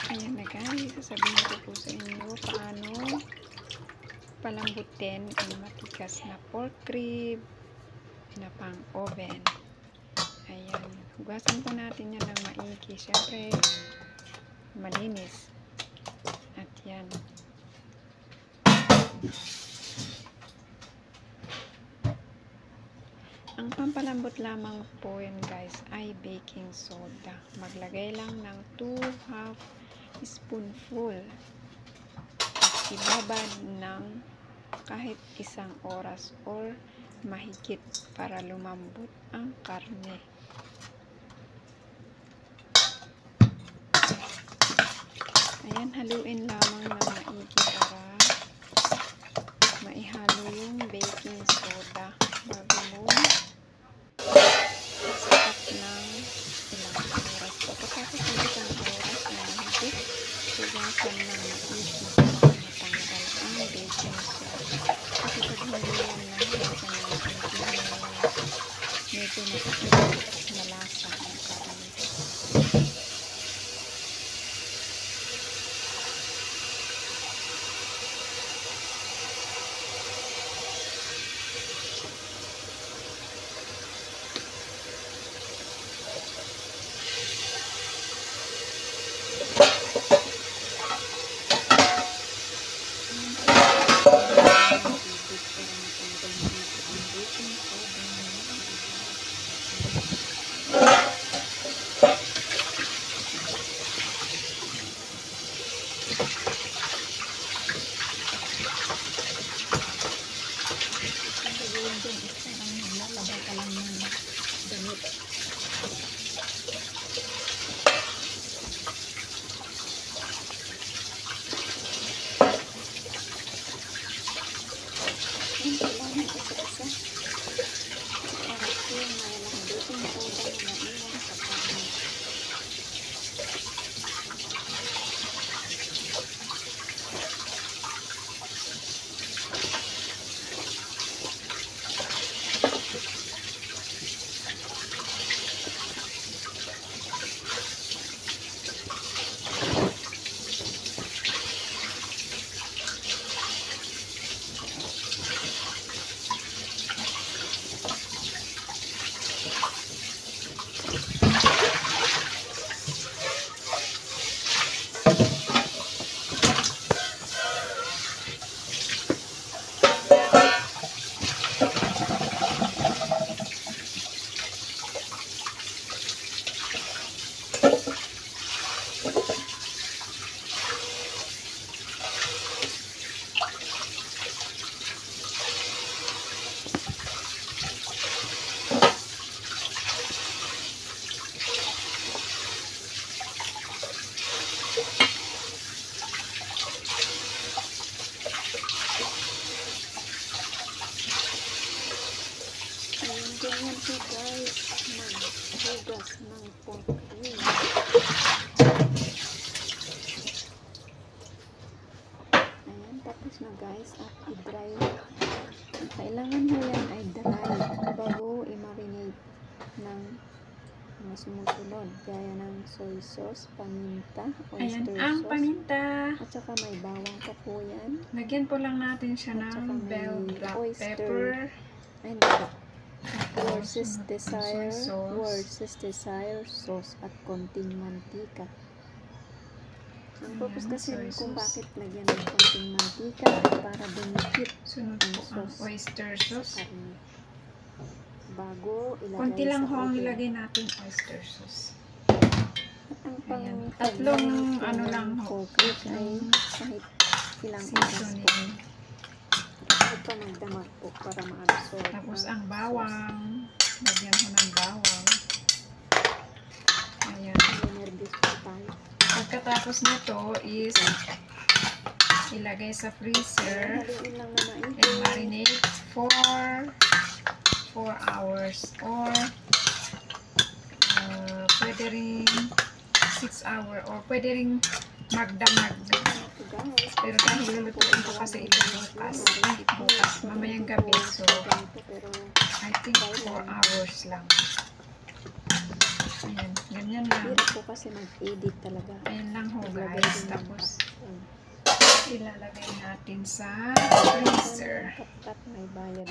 Ayan na guys, sasabihin ko po sa inyo paano palambutin ang matigas na pork rib na pang oven. Ayan, hugasan po natin yan ng maigi. Siyempre, malinis. At yan. Ang pampalambot lamang po yan guys ay baking soda. Maglagay lang ng 2/2 spoonful. Ibabad ng kahit 1 oras or mahigit para lumambot ang karne. Ayan, haluin lamang ng maigi para maihalo yung baking soda bago mo sapat ng ilang oras. Pagkatapos ng isang oras na mahigit, hugasan ng maigi para matanggal ang baking soda. Kasi pag hindi yan nahugasan ng maigi, medyo masakit na lasa ang karne. Ganyan po guys, maghugas ng pork rib. Ayan, tapos na guys, at i-dry. Kailangan mo yan ay dry bago i-marinate ng mga sumusunod. Gaya ng soy sauce, paminta, oyster sauce. Ayan, ang paminta. At saka may bawang pa po yan. Lagyan po lang natin siya ng bell black pepper. Ay, Worcestershire sauce at konting mantika. Ang purpose kasi kung bakit lagyan ng konting mantika para dumikit ang oyster sauce. Bago ilagay konti lang sa ho ang ilagay natin oyster sauce. At ang tatlong ano lang ho, ay kahit ilang oras po. Ito magdamag po para ma-absorb. Tapos ang bawang, lagyan mo ng bawang. Ayan. Nervous po tayo. Pagkatapos nito is ilagay sa freezer and marinate for 4 hours or pwede rin 6 hours or pwede rin magdamag. Pero dahil lulutuin ko kasi ito bukas, mamayang gabi, so I think 4 hours lang. Ayan, ganyan lang. Hirap ko kasi mag-edit talaga. Ayan lang ho Maglagay guys. din ng Tapos, Ayan. ilalagay natin sa freezer. Kat may bayad.